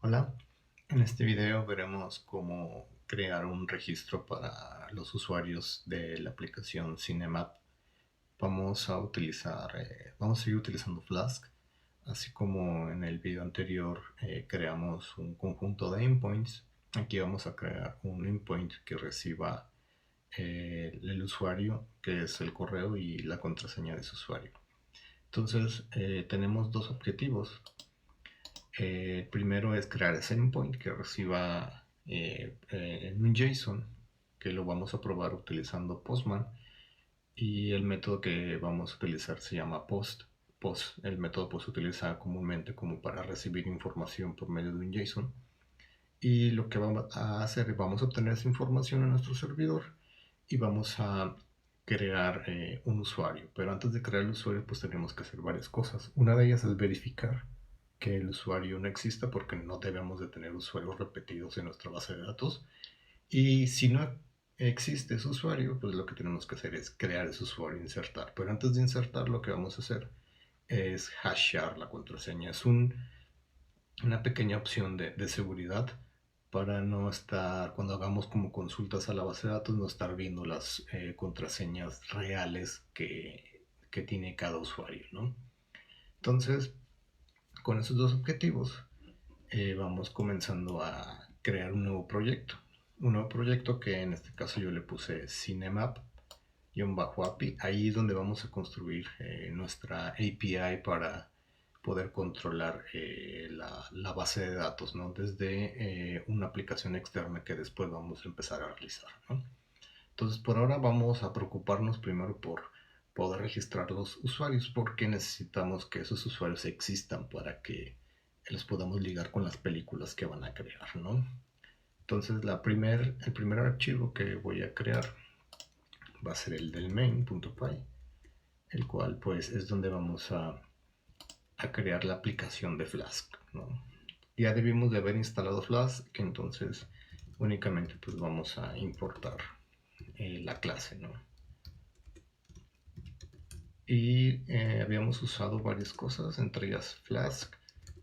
Hola, en este video veremos cómo crear un registro para los usuarios de la aplicación Cinemap. Vamos a seguir utilizando Flask, así como en el video anterior creamos un conjunto de endpoints. Aquí vamos a crear un endpoint que reciba el usuario, que es el correo y la contraseña de su usuario. Entonces tenemos dos objetivos. El primero es crear ese endpoint que reciba en un JSON, que lo vamos a probar utilizando Postman. Y el método que vamos a utilizar se llama post. El método post se utiliza comúnmente como para recibir información por medio de un JSON. Y lo que vamos a hacer es vamos a obtener esa información en nuestro servidor y vamos a crear un usuario. Pero antes de crear el usuario, pues tenemos que hacer varias cosas. Una de ellas es verificar que el usuario no exista, porque no debemos de tener usuarios repetidos en nuestra base de datos. Y si no existe ese usuario, pues lo que tenemos que hacer es crear ese usuario e insertar. Pero antes de insertar, lo que vamos a hacer es hashear la contraseña. Es una pequeña opción de seguridad para no estar, cuando hagamos como consultas a la base de datos, no estar viendo las contraseñas reales que tiene cada usuario, ¿no? Entonces, con esos dos objetivos, vamos comenzando a crear un nuevo proyecto. Un nuevo proyecto que en este caso yo le puse Cinemap-API. Ahí es donde vamos a construir nuestra API para poder controlar la base de datos, ¿no? Desde una aplicación externa que después vamos a empezar a realizar, ¿no? Entonces, por ahora vamos a preocuparnos primero por poder registrar los usuarios, porque necesitamos que esos usuarios existan para que los podamos ligar con las películas que van a crear, ¿no? Entonces, el primer archivo que voy a crear va a ser el del main.py, el cual pues es donde vamos a crear la aplicación de Flask, ¿no? Ya debimos de haber instalado Flask, que entonces únicamente pues vamos a importar la clase, ¿no? Y habíamos usado varias cosas, entre ellas Flask,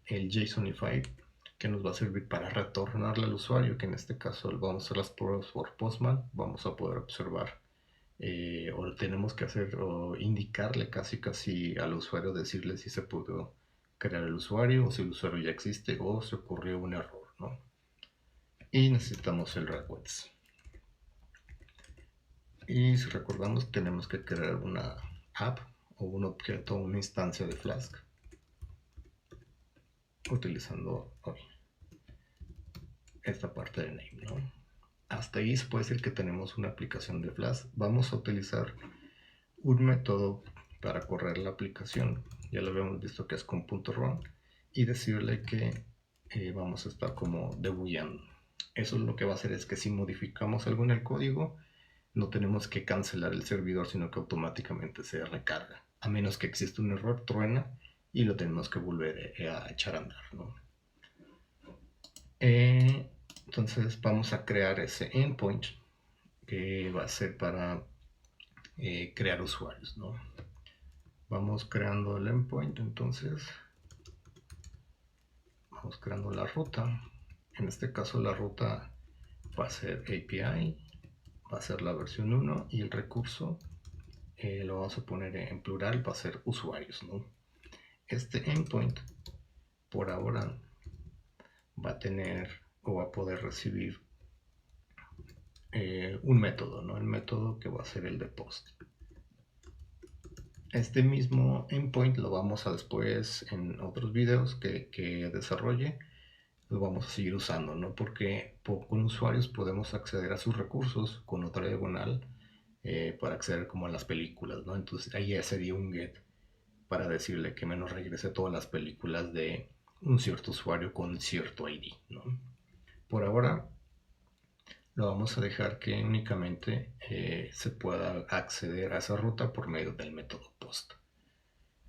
el JSONify, que nos va a servir para retornarle al usuario, que en este caso vamos a hacer las pruebas por Postman. Vamos a poder observar o tenemos que hacer o indicarle casi al usuario, decirle si se pudo crear el usuario o si el usuario ya existe o se ocurrió un error, ¿no? Y necesitamos el request. Y si recordamos, tenemos que crear una app o un objeto, una instancia de Flask, utilizando esta parte de name, ¿no? Hasta ahí se puede decir que tenemos una aplicación de Flask. Vamos a utilizar un método para correr la aplicación. Ya lo habíamos visto, que es con .run, y decirle que vamos a estar como debugueando. Eso lo que va a hacer es que si modificamos algo en el código, no tenemos que cancelar el servidor, sino que automáticamente se recarga. A menos que exista un error, truena y lo tenemos que volver a echar a andar, ¿no? Entonces vamos a crear ese endpoint que va a ser para crear usuarios, ¿no? Vamos creando el endpoint, entonces vamos creando la ruta. En este caso la ruta va a ser API, va a ser la versión 1 y el recurso lo vamos a poner en plural, va a ser usuarios, ¿no? Este endpoint por ahora va a tener o va a poder recibir un método, ¿no? El método que va a ser el de post. Este mismo endpoint lo vamos a después en otros videos que desarrolle, lo vamos a seguir usando, ¿no? Porque con usuarios podemos acceder a sus recursos con otra diagonal para acceder como a las películas, ¿no? Entonces ahí ya sería un get para decirle que me nos regrese todas las películas de un cierto usuario con cierto ID, ¿no? Por ahora lo vamos a dejar que únicamente se pueda acceder a esa ruta por medio del método post.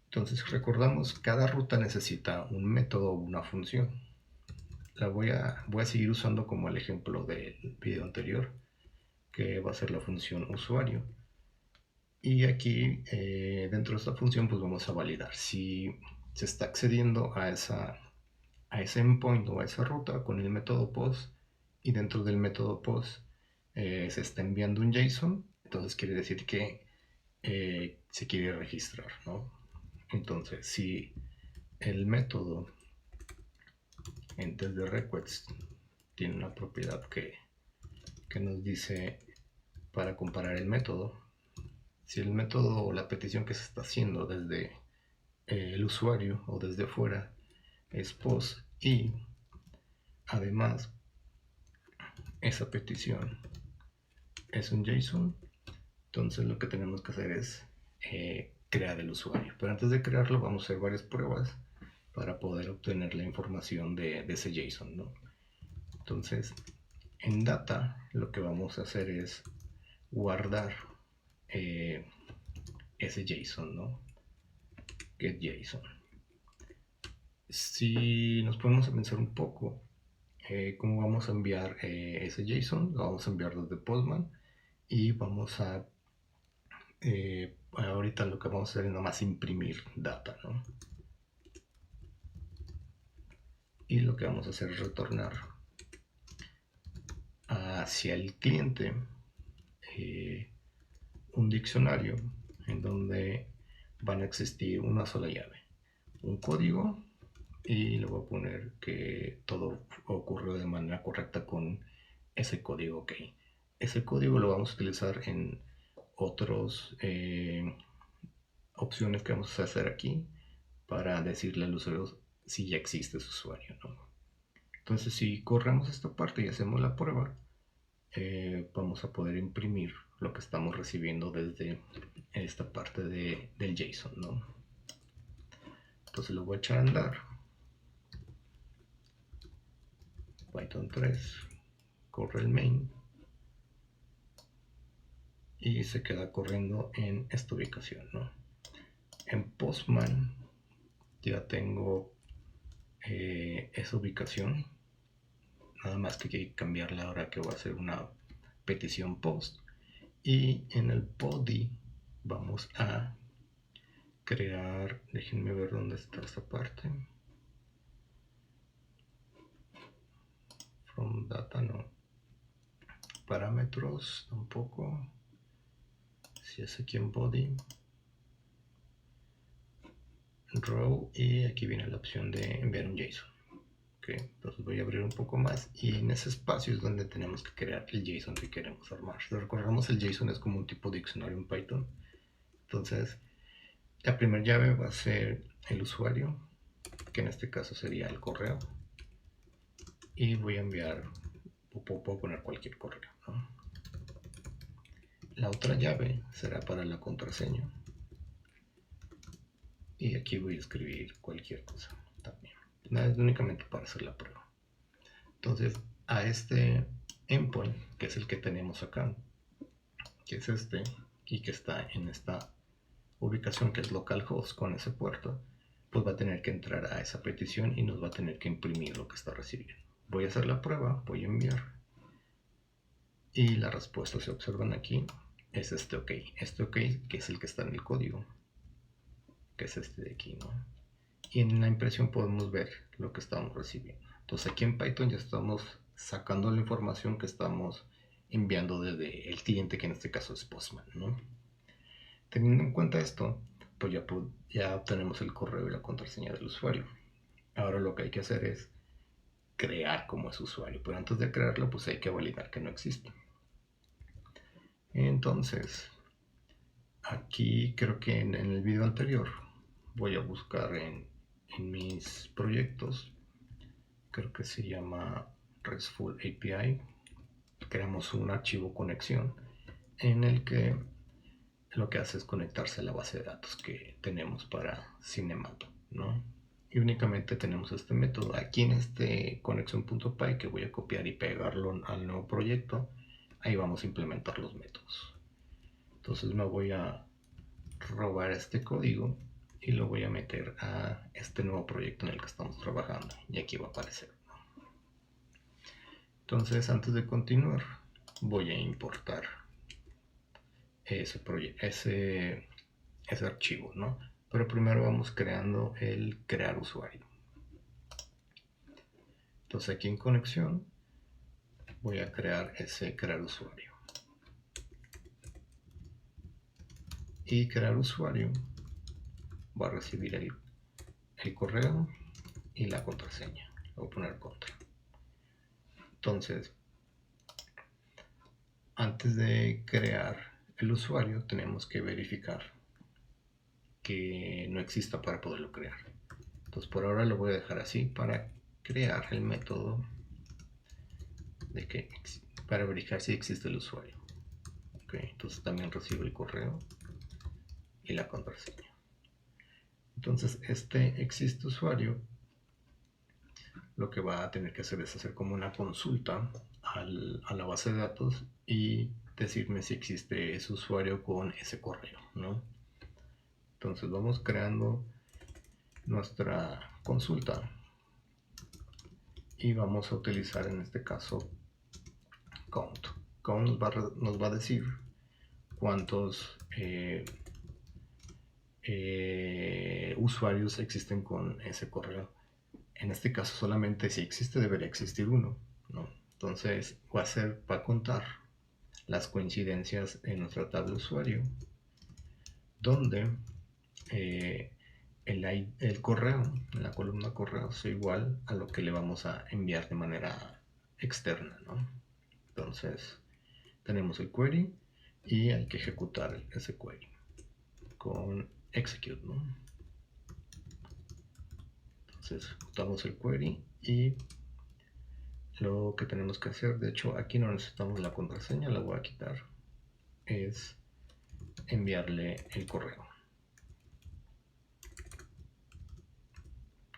Entonces recordamos, cada ruta necesita un método o una función. Voy a seguir usando como el ejemplo del video anterior, que va a ser la función usuario. Y aquí dentro de esta función pues vamos a validar si se está accediendo a a ese endpoint o a esa ruta con el método post, y dentro del método post se está enviando un JSON. Entonces quiere decir que se quiere registrar, ¿no? Entonces, si el método entes de request tiene una propiedad que nos dice para comparar el método, si el método o la petición que se está haciendo desde el usuario o desde fuera es post, y además esa petición es un JSON, entonces lo que tenemos que hacer es crear el usuario. Pero antes de crearlo vamos a hacer varias pruebas para poder obtener la información de ese JSON, ¿no? Entonces, en data lo que vamos a hacer es guardar ese JSON, ¿no? Get JSON. Si nos ponemos a pensar un poco cómo vamos a enviar ese JSON, lo vamos a enviar desde Postman y vamos a ahorita lo que vamos a hacer es nada más imprimir data, ¿no? Y lo que vamos a hacer es retornar hacia el cliente un diccionario en donde van a existir una sola llave, un código, y le voy a poner que todo ocurrió de manera correcta con ese código. Ok, ese código lo vamos a utilizar en otras opciones que vamos a hacer aquí para decirle al usuario si ya existe ese usuario, ¿no? Entonces, si corremos esta parte y hacemos la prueba, vamos a poder imprimir lo que estamos recibiendo desde esta parte del JSON, ¿no? Entonces lo voy a echar a andar. Python 3, corre el main y se queda corriendo en esta ubicación, ¿no? En Postman ya tengo esa ubicación, nada más que hay que cambiarla ahora que voy a hacer una petición post. Y en el body vamos a crear, déjenme ver dónde está esta parte. From data no, parámetros tampoco. Si es aquí en body, row, y aquí viene la opción de enviar un JSON. Okay, entonces voy a abrir un poco más y en ese espacio es donde tenemos que crear el JSON que queremos armar. Si recordamos, el JSON es como un tipo de diccionario en Python. Entonces la primera llave va a ser el usuario, que en este caso sería el correo, y voy a enviar, puedo poner cualquier correo, ¿no? La otra llave será para la contraseña y aquí voy a escribir cualquier cosa también, es únicamente para hacer la prueba. Entonces a este endpoint, que es el que tenemos acá, que es este y que está en esta ubicación que es localhost con ese puerto, pues va a tener que entrar a esa petición y nos va a tener que imprimir lo que está recibiendo. Voy a hacer la prueba, voy a enviar y la respuesta, se observan aquí, es este OK. Este OK, que es el que está en el código, que es este de aquí, ¿no? Y en la impresión podemos ver lo que estamos recibiendo. Entonces aquí en Python ya estamos sacando la información que estamos enviando desde el cliente, que en este caso es Postman, ¿no? Teniendo en cuenta esto, pues ya obtenemos el correo y la contraseña del usuario. Ahora lo que hay que hacer es crear como es usuario, pero antes de crearlo pues hay que validar que no existe. Entonces aquí creo que en el video anterior voy a buscar en mis proyectos, creo que se llama RESTful API, creamos un archivo conexión en el que lo que hace es conectarse a la base de datos que tenemos para Cinemato, ¿no? Y únicamente tenemos este método aquí en este conexión.py, que voy a copiar y pegarlo al nuevo proyecto. Ahí vamos a implementar los métodos. Entonces me voy a robar este código y lo voy a meter a este nuevo proyecto en el que estamos trabajando, y aquí va a aparecer. Entonces, antes de continuar, voy a importar ese archivo, ¿no? Pero primero vamos creando el crear usuario. Entonces aquí en conexión voy a crear ese crear usuario. Y crear usuario va a recibir el correo y la contraseña. Voy a poner contra. Entonces, antes de crear el usuario tenemos que verificar que no exista para poderlo crear. Entonces por ahora lo voy a dejar así para crear el método para verificar si existe el usuario. Okay, entonces también recibo el correo y la contraseña. Entonces este existe usuario lo que va a tener que hacer es hacer como una consulta a la base de datos y decirme si existe ese usuario con ese correo, ¿no? Entonces vamos creando nuestra consulta y vamos a utilizar en este caso count. Count nos va a decir cuántos usuarios existen con ese correo. En este caso solamente si existe debería existir uno, ¿no? Entonces va a contar las coincidencias en nuestra tabla de usuario donde el correo, en la columna correo, es igual a lo que le vamos a enviar de manera externa, ¿no? Entonces tenemos el query y hay que ejecutar ese query con execute, ¿no? Entonces ejecutamos el query y lo que tenemos que hacer, de hecho aquí no necesitamos la contraseña, la voy a quitar, es enviarle el correo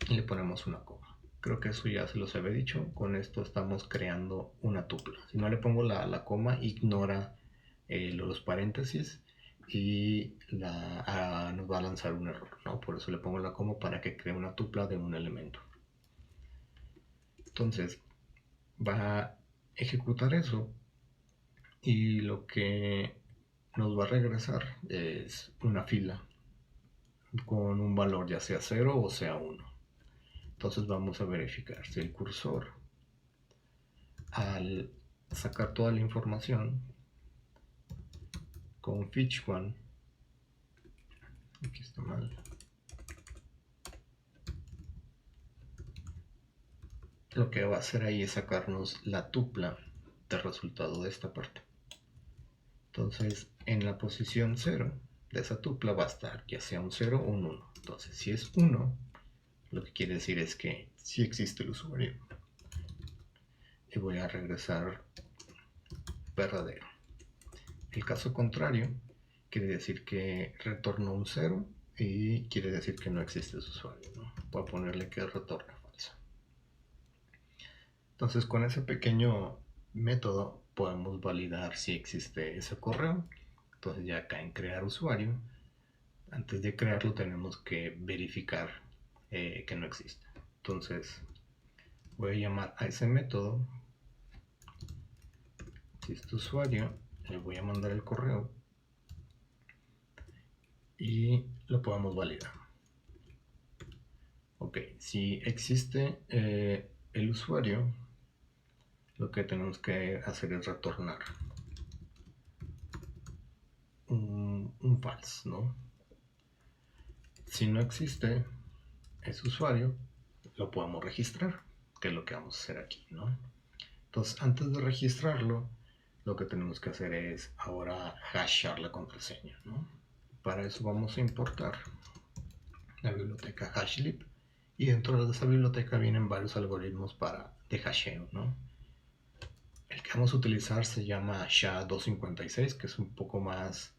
y le ponemos una coma. Creo que eso ya se los había dicho. Con esto estamos creando una tupla. Si no le pongo la coma, ignora los paréntesis y nos va a lanzar un error, ¿no? Por eso le pongo la coma para que cree una tupla de un elemento. Entonces va a ejecutar eso y lo que nos va a regresar es una fila con un valor ya sea 0 o sea 1. Entonces vamos a verificar si el cursor al sacar toda la información con fetch one, aquí está mal, lo que va a hacer ahí es sacarnos la tupla de resultado de esta parte. Entonces en la posición 0 de esa tupla va a estar ya sea un 0 o un 1. Entonces si es 1, lo que quiere decir es que sí existe el usuario. Y voy a regresar verdadero. El caso contrario quiere decir que retornó un 0 y quiere decir que no existe ese usuario, ¿no? Voy a ponerle que retorne falso. Entonces con ese pequeño método podemos validar si existe ese correo. Entonces ya acá en crear usuario, antes de crearlo tenemos que verificar que no existe. Entonces voy a llamar a ese método, si este usuario, le voy a mandar el correo y lo podamos validar. Ok, si existe el usuario, lo que tenemos que hacer es retornar un false, ¿no? Si no existe ese usuario, lo podemos registrar, que es lo que vamos a hacer aquí, ¿no? Entonces, antes de registrarlo, lo que tenemos que hacer es ahora hashar la contraseña, ¿no? Para eso vamos a importar la biblioteca hashlib y dentro de esa biblioteca vienen varios algoritmos de hasheo, ¿no? El que vamos a utilizar se llama SHA-256, que es un poco más,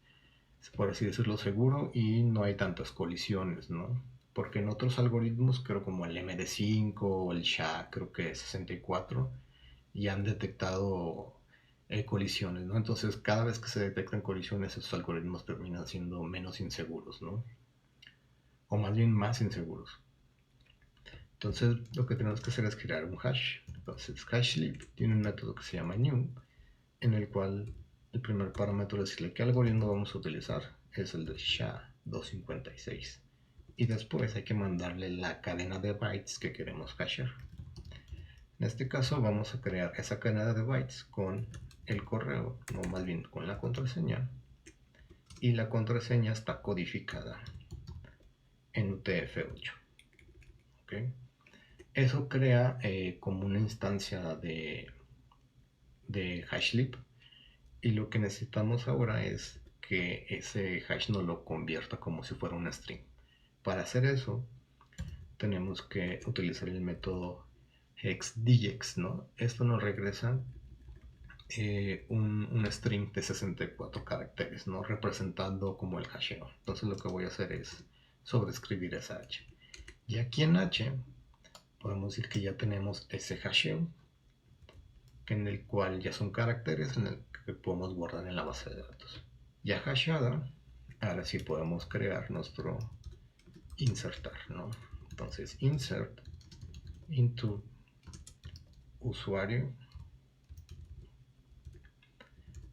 por así decirlo, seguro y no hay tantas colisiones, ¿no? Porque en otros algoritmos, creo como el MD5 o el SHA, creo que es 64, ya han detectado colisiones, ¿no? Entonces, cada vez que se detectan colisiones, esos algoritmos terminan siendo menos inseguros, ¿no? O más bien más inseguros. Entonces, lo que tenemos que hacer es crear un hash. Entonces, hashlib tiene un método que se llama new, en el cual el primer parámetro es decirle qué algoritmo vamos a utilizar, es el de SHA-256. Y después hay que mandarle la cadena de bytes que queremos hashear. En este caso vamos a crear esa cadena de bytes con el correo, o más bien con la contraseña, y la contraseña está codificada en UTF-8. ¿Okay? Eso crea como una instancia de hashlib, y lo que necesitamos ahora es que ese hash no lo convierta como si fuera una string. Para hacer eso tenemos que utilizar el método hexdigex, ¿no? Esto nos regresa un string de 64 caracteres, ¿no? Representando como el hasheo. Entonces lo que voy a hacer es sobreescribir esa h. Y aquí en h podemos decir que ya tenemos ese hasheo, en el cual ya son caracteres en el que podemos guardar en la base de datos. Ya hasheada, ahora sí podemos crear nuestro insertar, ¿no? Entonces insert into usuario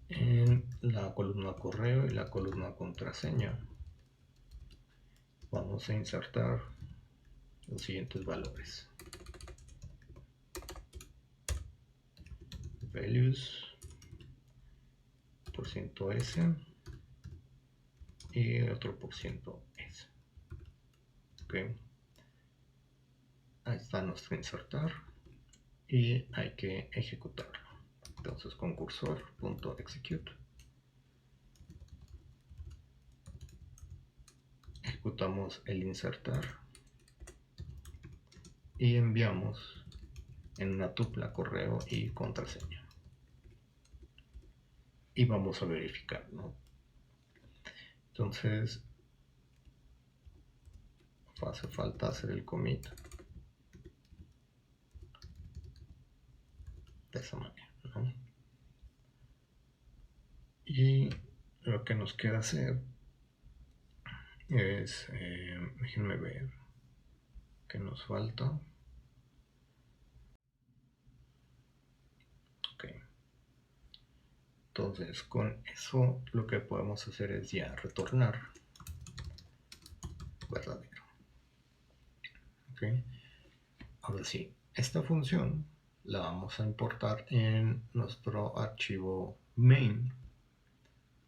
en la columna correo y la columna contraseña. Vamos a insertar los siguientes valores: values %s y otro %s. Okay. Ahí está nuestro insertar y hay que ejecutarlo. Entonces con cursor.execute ejecutamos el insertar y enviamos en una tupla correo y contraseña. Y vamos a verificar, ¿no? Entonces hace falta hacer el commit de esa manera, ¿no? Y lo que nos queda hacer es, déjenme ver qué nos falta. Ok. Entonces con eso lo que podemos hacer es ya retornar verdadero. Okay. Ahora sí, esta función la vamos a importar en nuestro archivo main.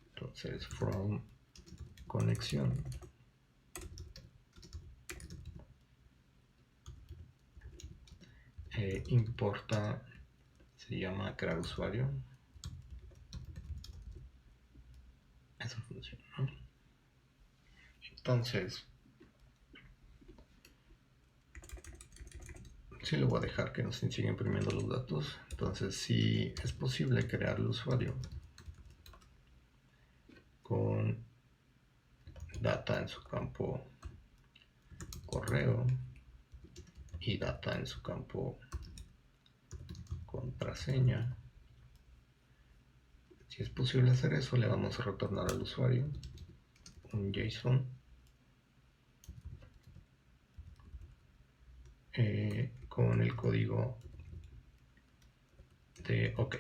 Entonces from conexión importa, se llama crear usuario, esa función, ¿no? Entonces sí, lo voy a dejar que nos siga imprimiendo los datos. Entonces si es posible crear el usuario con data en su campo correo y data en su campo contraseña. Si es posible hacer eso, le vamos a retornar al usuario un JSON con el código de OK.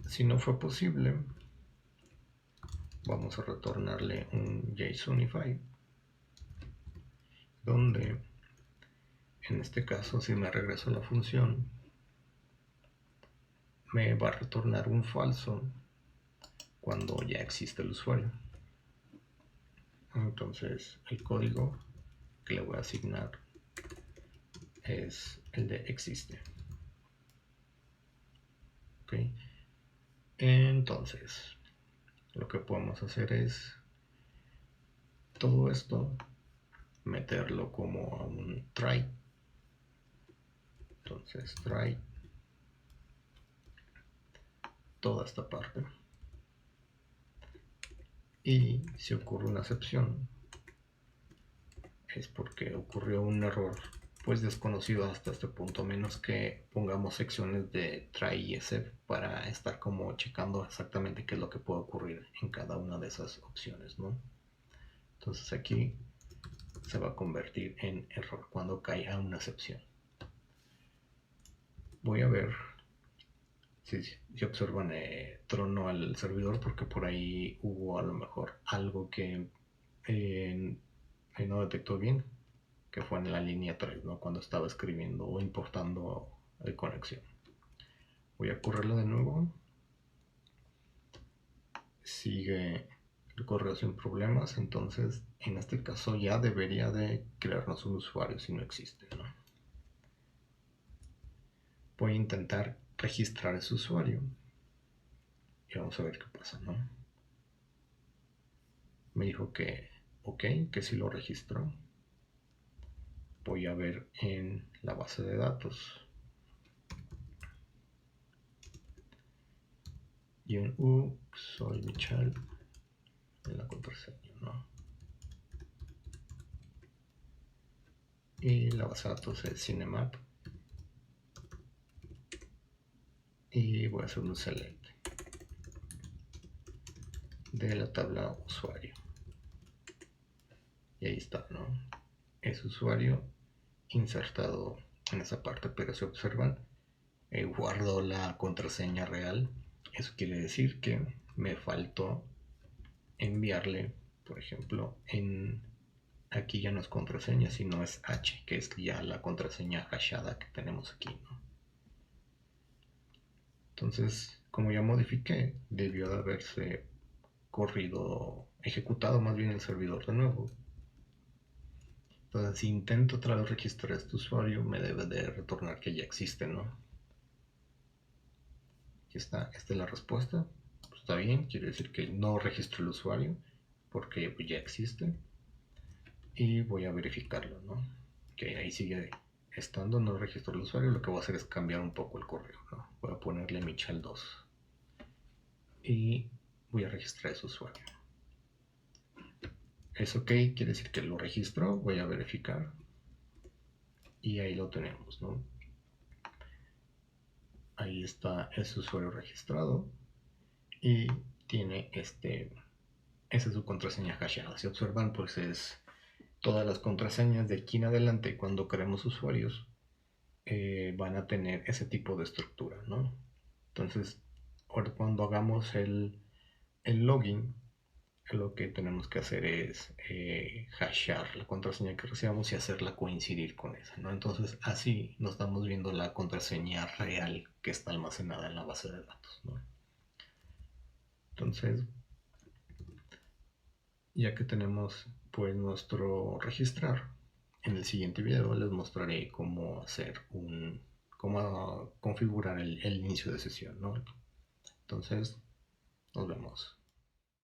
Si no fue posible, vamos a retornarle un JSONify, donde en este caso, si me regreso a la función, me va a retornar un falso cuando ya existe el usuario. Entonces el código que le voy a asignar es el de existe. ¿Okay? Entonces lo que podemos hacer es todo esto meterlo como a un try. Entonces try toda esta parte, y si ocurre una excepción es porque ocurrió un error pues desconocido hasta este punto, a menos que pongamos secciones de try y except para estar como checando exactamente qué es lo que puede ocurrir en cada una de esas opciones, ¿no? Entonces aquí se va a convertir en error cuando caiga una excepción. Voy a ver si observan, trono al servidor, porque por ahí hubo a lo mejor algo que no detectó bien. que fue en la línea 3, ¿no? Cuando estaba escribiendo o importando conexión. Voy a correrlo de nuevo. Sigue el correo sin problemas, entonces en este caso ya debería de crearnos un usuario si no existe, ¿no? Voy a intentar registrar ese usuario y vamos a ver qué pasa, ¿no? Me dijo que ok, que sí lo registró. Voy a ver en la base de datos y en soy Michal en la contraseña, ¿no? Y la base de datos es Cinemap y voy a hacer un select de la tabla usuario y ahí está, ¿no? Es usuario insertado en esa parte, pero si observan, guardo la contraseña real. Eso quiere decir que me faltó enviarle, por ejemplo, aquí ya no es contraseña, sino es H, que es ya la contraseña hashada que tenemos aquí, ¿no? Entonces, como ya modifiqué, debió de haberse ejecutado más bien el servidor de nuevo. Entonces, si intento otra vez registrar este usuario, me debe de retornar que ya existe, ¿no? Aquí está, esta es la respuesta. Pues está bien, quiere decir que no registro el usuario porque pues, ya existe. Y voy a verificarlo, ¿no? Que ahí sigue estando, no registro el usuario. Lo que voy a hacer es cambiar un poco el correo, ¿no? Voy a ponerle Michal 2 y voy a registrar ese usuario. Es ok, quiere decir que lo registro. Voy a verificar y ahí lo tenemos, ¿no? Ahí está ese usuario registrado y tiene esa es su contraseña hasheada. Si observan, pues es todas las contraseñas de aquí en adelante cuando creemos usuarios van a tener ese tipo de estructura, ¿no? Entonces, ahora cuando hagamos el login, lo que tenemos que hacer es hashear la contraseña que recibamos y hacerla coincidir con esa, ¿no? Entonces, así nos estamos viendo la contraseña real que está almacenada en la base de datos, ¿no? Entonces, ya que tenemos pues nuestro registrar, en el siguiente video les mostraré cómo configurar el inicio de sesión, ¿no? Entonces, nos vemos.